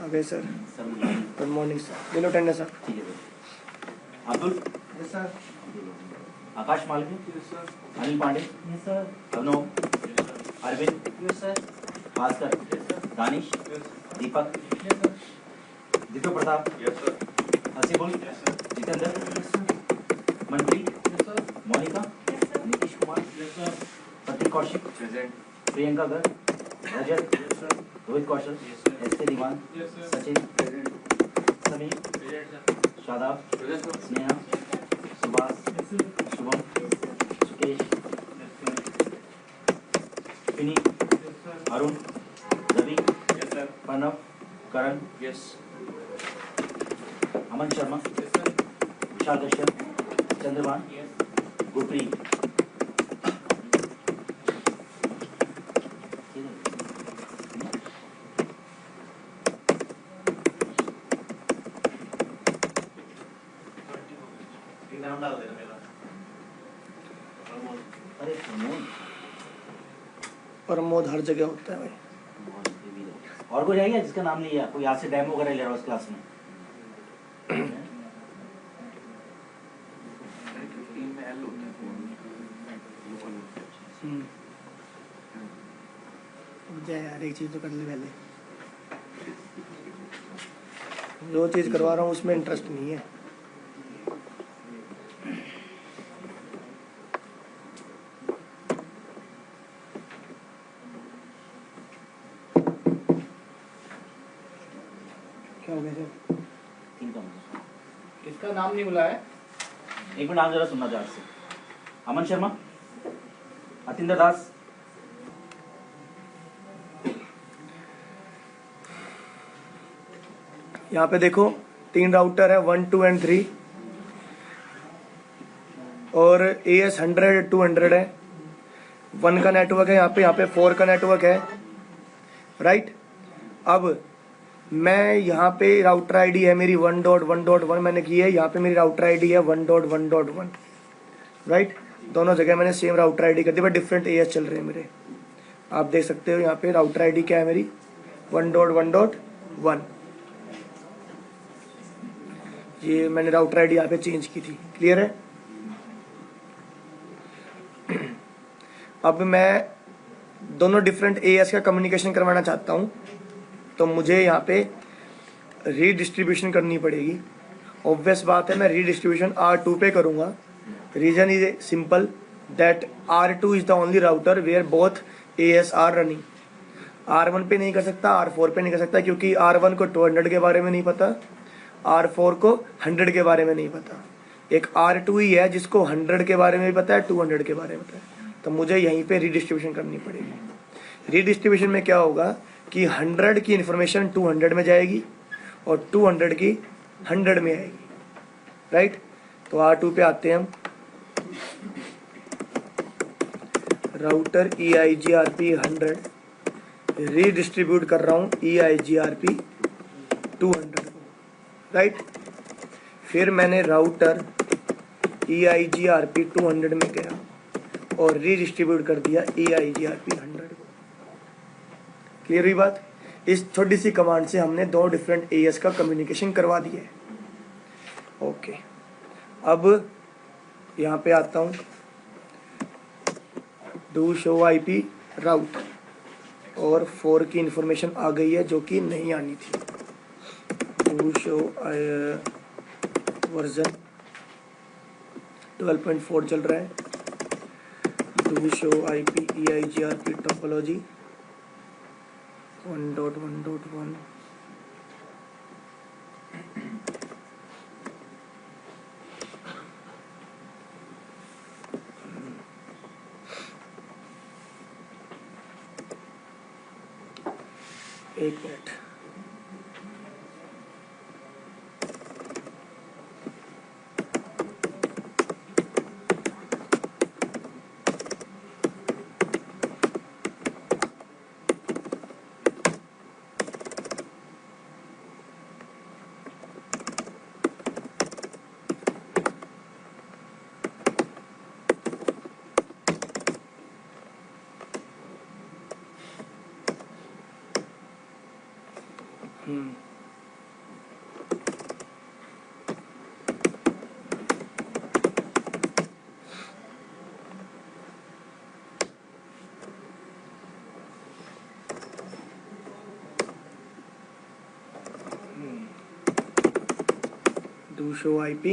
आगे sir, good morning sir, below tender sir. ठीक है sir. Abdul yes sir. Akash Malvi, Anil Pandey, Abhinav, Arvind, Bhaskar, Danish, Deepak, Deepak Pratap, Hasibul, Jitendra, Manpreet, Monika, Nitish Kumar, Prateek Kaushik, present. Priyanka Garg, Rajat, Rohit Kaushal, S K. Diwan, Sachin, Sameer, Shadab, Sneha, Subhash, Shubham, Sukesh, Vini, Arun, Ravi, Pranav, Karan, Aman Sharma, Vishal Kashyap, Chandrabhan, Gurpreet. नाम डाल देना मेरा। अरे प्रमोद, प्रमोद हर जगह होता है भाई। और कोई रहेगा जिसका नाम नहीं है, कोई यहाँ से डेमो वगैरह ले रहा हो इस क्लास में? टीम में एल होता है। जा यार, एक चीज तो कर ले पहले। जो चीज करवा रहा हूँ उसमें इंटरेस्ट नहीं है। क्या हो गया सर? इसका नाम नहीं बुलाया। एक मिनट नाम जरा सुनना ध्यान से। अमन शर्मा, अतिंदर दास, यहाँ पे देखो 3 राउटर है, 1, 2 एंड 3, और AS 100 200 है। 1 का नेटवर्क है यहाँ पे 4 का नेटवर्क है, राइट। अब मैं यहाँ पे राउटर आईडी है मेरी 1.1.1 मैंने की है, यहाँ पे मेरी राउटर आईडी है 1.1.1, राइट। दोनों जगह मैंने सेम राउटर आईडी कर दी, बट डिफरेंट AS चल रहे हैं मेरे। आप देख सकते हो यहाँ पे राउटर आईडी क्या है मेरी, 1.1.1। ये मैंने राउटर आईडी यहाँ पे चेंज की थी, क्लियर है। अब मैं दोनों डिफरेंट AS का कम्युनिकेशन करवाना चाहता हूँ, तो मुझे यहाँ पे रीडिस्ट्रीब्यूशन करनी पड़ेगी। ऑब्वियस बात है, मैं रीडिस्ट्रीब्यूशन R2 पे करूँगा। Reason is simple that R2 is the only router where both AS are running. R1 पे नहीं कर सकता, R4 पे नहीं कर सकता, क्योंकि R1 को 200 के बारे में नहीं पता, R4 को 100 के बारे में नहीं पता। एक R2 ही है जिसको 100 के बारे में भी पता है, 200 के बारे में पता है। तो मुझे यहीं पे रीडिस्ट्रीब्यूशन करनी पड़ेगी। रीडिस्ट्रीब्यूशन में क्या होगा कि 100 की इन्फॉर्मेशन 200 में जाएगी और 200 की 100 में आएगी, राइट। तो R2 पे आते हैं हम। राउटर EIGRP 100 रीडिस्ट्रीब्यूट कर रहा हूँ EIGRP 200 को, राइट। फिर मैंने राउटर EIGRP 200 में गया और रीडिस्ट्रीब्यूट कर दिया EIGRP 100 को। क्लियर हुई बात। इस छोटी सी कमांड से हमने दो डिफरेंट AS का कम्युनिकेशन करवा दिया है। ओके, अब यहाँ पे आता हूँ, डू शो IP राउट, और 4 की इंफॉर्मेशन आ गई है जो कि नहीं आनी थी। डू शो वर्जन 12.4 चल रहा है। Do show IP EIGRP topology 1.1.1। एक मिनट, डू शो IP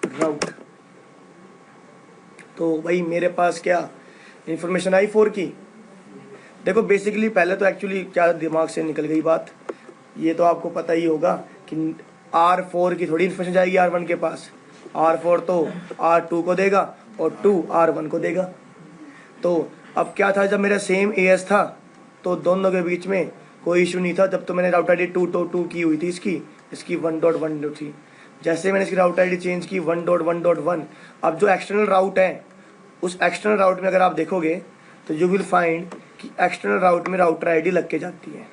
राउट। तो भाई मेरे पास क्या इन्फॉर्मेशन आई 4 की। देखो बेसिकली पहले तो एक्चुअली क्या दिमाग से निकल गई बात, ये तो आपको पता ही होगा कि R4 की थोड़ी इन्फॉर्मेशन जाएगी R1 के पास। R4 तो R2 को देगा और 2 R1 को देगा। तो अब क्या था, जब मेरा सेम AS था तो दोनों के बीच में कोई इशू नहीं था। जब तो मैंने राउट ID 2.2 की हुई थी, इसकी 1.1 थी। जैसे मैंने इसकी राउट ID चेंज की 1.1.1, अब जो एक्सटर्नल राउट है उस एक्सटर्नल राउट में अगर आप देखोगे तो यू विल फाइंड कि एक्सटर्नल राउट में राउटर ID लग के जाती है।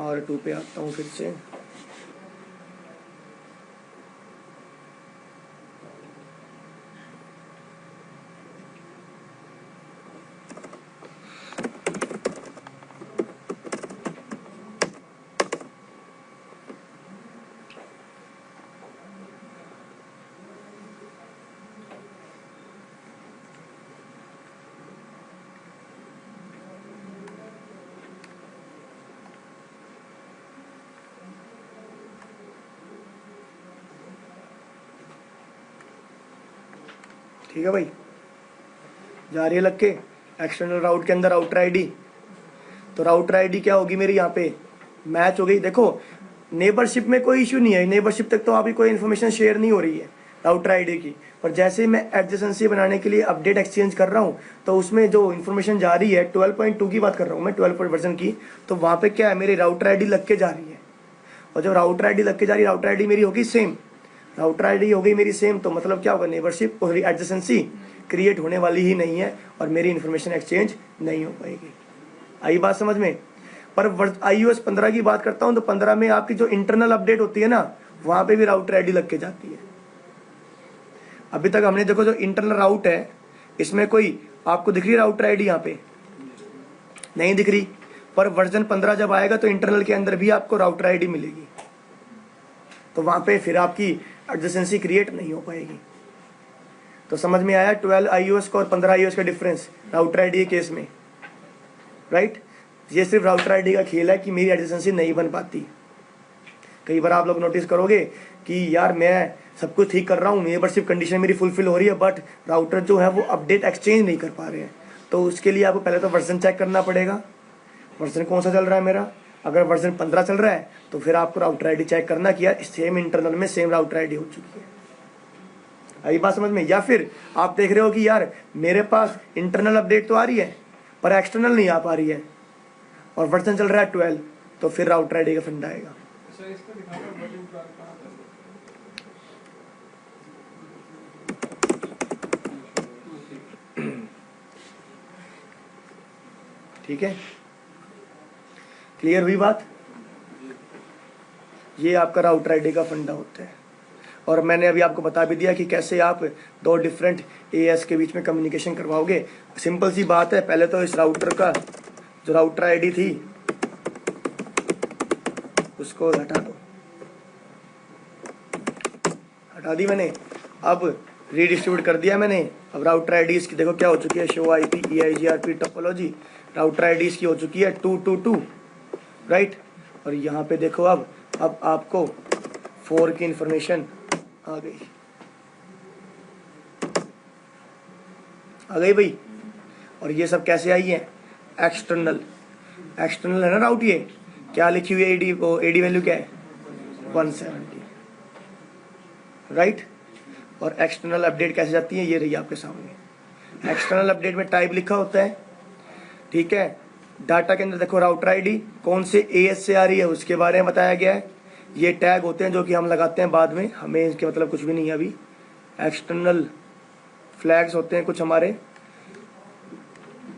R2 पे आता हूँ फिर से। ठीक है भाई, जा रही है लग के एक्सटर्नल राउट के अंदर राउटर ID। तो राउटर ID क्या होगी मेरी, यहाँ पे मैच हो गई। देखो नेबरशिप में कोई इशू नहीं है, नेबरशिप तक तो अभी कोई इन्फॉर्मेशन शेयर नहीं हो रही है राउटर ID की। पर जैसे ही मैं एडजेसेंसी बनाने के लिए अपडेट एक्सचेंज कर रहा हूँ तो उसमें जो इन्फॉर्मेशन जा रही है 12.2 की बात कर रहा हूँ मैं, 12 वर्जन की। तो वहाँ पे क्या है, मेरी राउटर ID लग के जा रही है। और जब राउटर ID लग के जा रही है, राउटर ID मेरी होगी सेम, राउटर ID हो गई मेरी सेम, तो मतलब क्या होगा, नेबरशिप और एडजेसेंसी क्रिएट होने वाली ही नहीं है और मेरी इन्फॉर्मेशन एक्सचेंज नहीं हो पाएगी। आई बात समझ में। पर iOS 15 की बात करता हूँ तो 15 में आपकी जो इंटरनल अपडेट होती है ना, वहाँ पे भी राउटर ID लग के जाती है। अभी तक हमने देखो जो इंटरनल राउट है इसमें कोई आपको दिख रही है राउटर ID यहाँ पे नहीं दिख रही। पर वर्जन 15 जब आएगा तो इंटरनल के अंदर भी आपको राउटर ID मिलेगी, तो वहाँ पे फिर आपकी एडजेसेंसी क्रिएट नहीं हो पाएगी। तो समझ में आया 12 iOS का और 15 iOS का डिफरेंस राउटर ID के केस में, राइट। ये सिर्फ राउटर ID का खेल है कि मेरी एडजेसेंसी नहीं बन पाती। कई बार आप लोग नोटिस करोगे कि यार मैं सब कुछ ठीक कर रहा हूँ, नेबरशिप कंडीशन मेरी फुलफिल हो रही है, बट राउटर जो है वो अपडेट एक्सचेंज नहीं कर पा रहे हैं। तो उसके लिए आपको पहले तो वर्जन चेक करना पड़ेगा, वर्जन कौन सा चल रहा है मेरा। अगर वर्जन 15 चल रहा है तो फिर आपको राउटर ID चेक करना कि यार सेम इंटरनल में सेम राउटर ID हो चुकी है। आई बात समझ में। या फिर आप देख रहे हो कि यार मेरे पास इंटरनल अपडेट तो आ रही है पर एक्सटर्नल नहीं आ पा रही है और वर्जन चल रहा है 12, तो फिर राउटर ID का फंडा आएगा। सर इसका दिखाना बटन कहाँ था? ठीक है, क्लियर हुई बात। ये आपका राउटर ID का फंडा होता है। और मैंने अभी आपको बता भी दिया कि कैसे आप दो डिफरेंट AS के बीच में कम्युनिकेशन करवाओगे। सिंपल सी बात है, पहले तो इस राउटर का जो राउटर ID थी उसको हटा दो, हटा दी मैंने। अब रीडिस्ट्रीब्यूट कर दिया मैंने। अब राउटर ID इसकी देखो क्या हो चुकी है, show IP EIGRP topology. Router ID इसकी हो चुकी है 222, राइट। और यहाँ पे देखो अब आपको 4 की इंफॉर्मेशन आ गई भाई। और ये सब कैसे आई है, एक्सटर्नल है ना राउट। ये क्या लिखी हुई है, AD वैल्यू क्या है 170, राइट। और एक्सटर्नल अपडेट कैसे जाती है, ये रही आपके सामने। एक्सटर्नल अपडेट में टाइप लिखा होता है, ठीक है। डाटा के अंदर देखो राउटर ID कौन से AS से आ रही है उसके बारे में बताया गया है। ये टैग होते हैं जो कि हम लगाते हैं बाद में, हमें इसके मतलब कुछ भी नहीं है अभी। एक्सटर्नल फ्लैग्स होते हैं कुछ हमारे।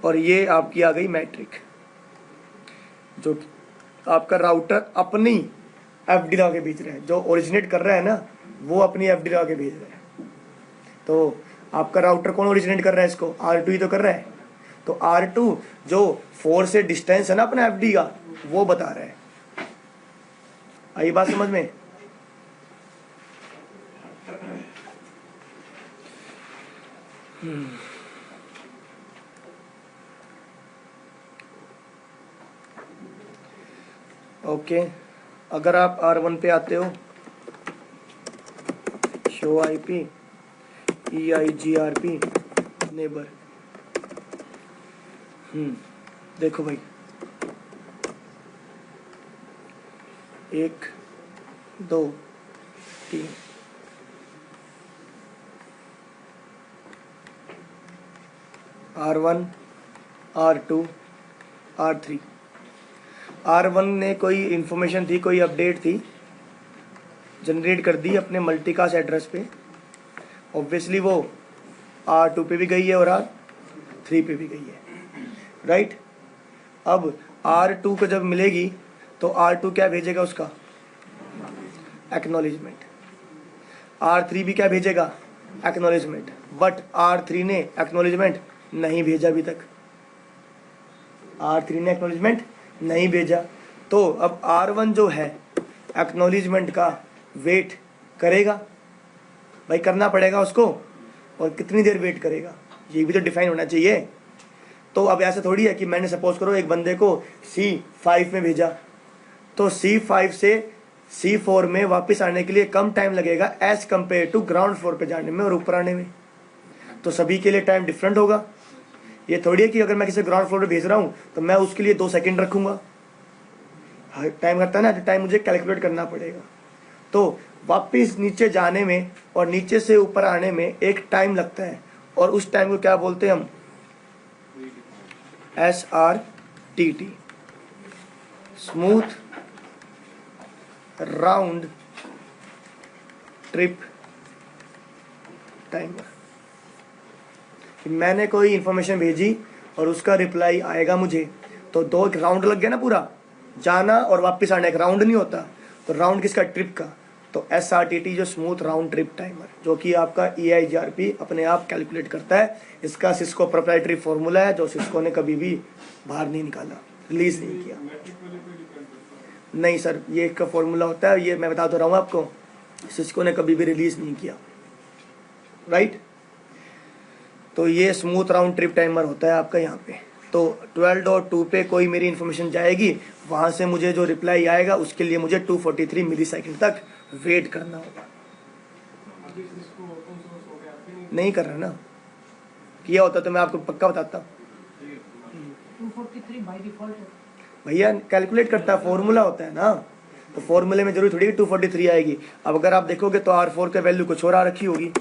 और ये आपकी आ गई मैट्रिक, जो आपका राउटर अपनी FD लगा के भेज रहा है, जो ओरिजिनेट कर रहा है ना वो अपनी FD लगा के भेज रहा है। तो आपका राउटर कौन ओरिजिनेट कर रहा है, इसको R2 ही तो कर रहा है। तो R2 जो 4 से डिस्टेंस है ना अपना FD का, वो बता रहा है। आई बात समझ में। ओके, अगर आप R1 पे आते हो, शो IP EIGRP नेबर, देखो भाई 1 2 3 R1 R2 R3। R1 ने कोई इन्फॉर्मेशन थी, कोई अपडेट थी, जनरेट कर दी अपने मल्टीकास्ट एड्रेस पे। ऑब्वियसली वो R2 पे भी गई है और R3 पे भी गई है, राइट। अब R2 को जब मिलेगी तो R2 क्या भेजेगा, उसका एक्नॉलेजमेंट। R3 भी क्या भेजेगा, एक्नॉलेजमेंट। बट R3 ने एक्नॉलेजमेंट नहीं भेजा अभी तक, R3 ने एक्नॉलेजमेंट नहीं भेजा। तो अब R1 जो है एक्नॉलेजमेंट का वेट करेगा, भाई करना पड़ेगा उसको, और कितनी देर वेट करेगा ये भी तो डिफाइन होना चाहिए। तो अब ऐसा थोड़ी है कि मैंने सपोज करो एक बंदे को C5 में भेजा, तो C5 से C4 में वापस आने के लिए कम टाइम लगेगा as compare to ground floor पे जाने में और ऊपर आने में। तो सभी के लिए टाइम डिफरेंट होगा। ये थोड़ी है कि अगर मैं किसी ग्राउंड फ्लोर पे भेज रहा हूँ तो मैं उसके लिए 2 सेकंड रखूंगा। टाइम करता है ना, टाइम मुझे कैलकुलेट करना पड़ेगा। तो वापस नीचे जाने में और नीचे से ऊपर आने में एक टाइम लगता है, और उस टाइम को क्या बोलते हैं हम, SRTT, smooth round trip timer. मैंने कोई इंफॉर्मेशन भेजी और उसका रिप्लाई आएगा मुझे, तो 2 राउंड लग गया ना, पूरा जाना और वापस आना एक राउंड नहीं होता। तो राउंड किसका, ट्रिप का। तो SRTT जो स्मूथ राउंड ट्रिप टाइमर, जो कि आपका EIGRP अपने आप कैलकुलेट करता है। इसका सिस्को प्रोप्राइटरी फॉर्मूला है जो सिस्को ने कभी भी बाहर नहीं निकाला, रिलीज नहीं किया। नहीं सर, ये एक का फॉर्मूला होता है, ये मैं बता तो रहा हूँ आपको, सिस्को ने कभी भी रिलीज नहीं किया, राइट। तो ये स्मूथ राउंड ट्रिप टाइमर होता है आपका यहाँ पे। तो 12.2 पे कोई मेरी इन्फॉर्मेशन जाएगी, वहाँ से मुझे जो रिप्लाई आएगा उसके लिए मुझे 243 मिलीसेकंड तक वेट करना होगा। नहीं कर रहा ना, किया होता तो मैं आपको पक्का बताता। 243 बाय डिफॉल्ट भैया कैलकुलेट करता है, फॉर्मूला होता है ना, तो फॉर्मूले में जरूरी थोड़ी 243 आएगी। अब अगर आप देखोगे तो R4 का वैल्यू कुछ और आ रखी होगी,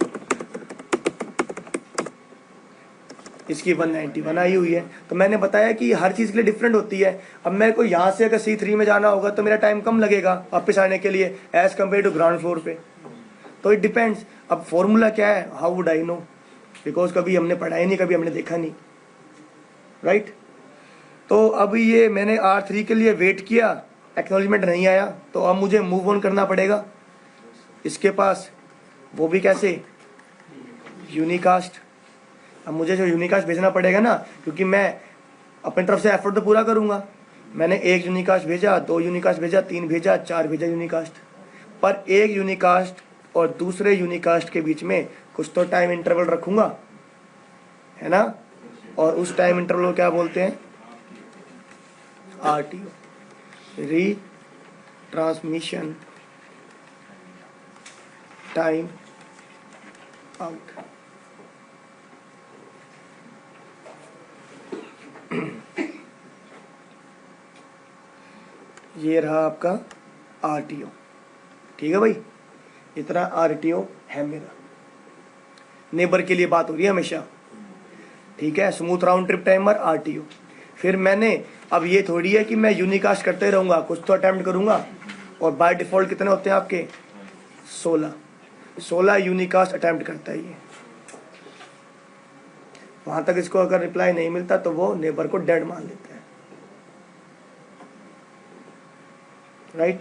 इसकी 191 आई हुई है। तो मैंने बताया कि हर चीज़ के लिए डिफरेंट होती है। अब मेरे को यहाँ से अगर C3 में जाना होगा तो मेरा टाइम कम लगेगा वापस आने के लिए as compare to ground floor पे। तो इट डिपेंड्स। अब फॉर्मूला क्या है, how would I know, because कभी हमने पढ़ा ही नहीं, कभी हमने देखा नहीं, राइट। तो अब ये मैंने R3 के लिए वेट किया, एक्नॉलेजमेंट नहीं आया, तो अब मुझे मूव ऑन करना पड़ेगा इसके पास, वो भी कैसे, यूनिकास्ट। अब मुझे जो यूनिकास्ट भेजना पड़ेगा ना, क्योंकि मैं अपनी तरफ से एफर्ट तो पूरा करूंगा। मैंने 1 यूनिकास्ट भेजा, 2 यूनिकास्ट भेजा, 3 भेजा, 4 भेजा यूनिकास्ट, पर एक यूनिकास्ट और दूसरे यूनिकास्ट के बीच में कुछ तो टाइम इंटरवल रखूंगा, है ना। और उस टाइम इंटरवल को क्या बोलते हैं, RTO, री ट्रांसमिशन टाइम आउट। ये रहा आपका RTO, ठीक है भाई, इतना RTO है मेरा। नेबर के लिए बात हो रही है हमेशा, ठीक है। Smooth round trip timer RTO। फिर मैंने, अब ये थोड़ी है कि मैं यूनिकास्ट करते रहूँगा, कुछ तो अटेम्प्ट करूँगा। और बाय डिफ़ॉल्ट कितने होते हैं आपके, 16 यूनिकास्ट अटेम्प्ट करता है ये। वहाँ तक इसको अगर रिप्लाई नहीं मिलता तो वो नेबर को डेड मान लेता है, राइट।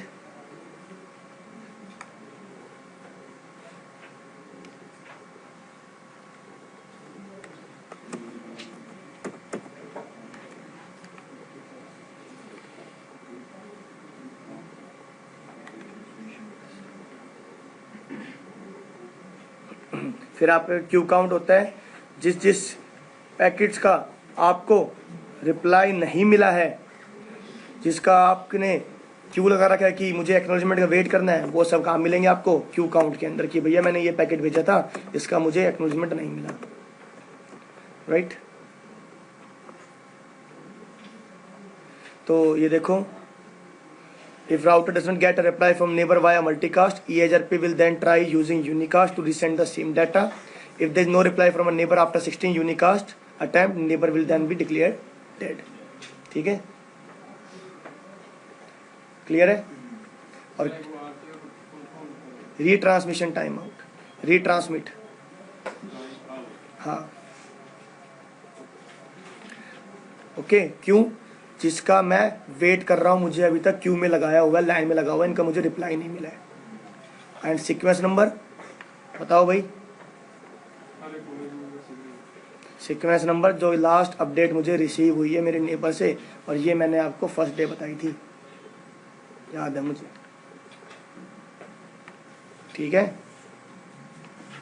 फिर आपका क्यू काउंट होता है, जिस पैकेट्स का आपको रिप्लाई नहीं मिला है, जिसका आपने क्यू लगा रखा है कि मुझे एक्नॉलेजमेंट का वेट करना है, वो सब काम मिलेंगे आपको क्यू काउंट के अंदर कि भैया मैंने ये पैकेट भेजा था, इसका मुझे एक्नॉलेजमेंट नहीं मिला, राइट। तो ये देखो, if router does not get a reply from neighbor via multicast, EIGRP will then try using unicast to resend the same data. If there is no reply from a neighbor after 16 unicast attempt, neighbor will then be declared dead. ठीक है, clear है। और retransmission time out, retransmit, हाँ okay. क्यों? जिसका मैं wait कर रहा हूँ, मुझे अभी तक क्यू में लगाया हुआ है, लाइन में लगा हुआ है, इनका मुझे रिप्लाई नहीं मिला है। एंड सीक्वेंस नंबर बताओ भाई, सीक्वेंस नंबर जो लास्ट अपडेट मुझे रिसीव हुई है मेरे नेबर से, और ये मैंने आपको फर्स्ट डे बताई थी, याद है मुझे, ठीक है।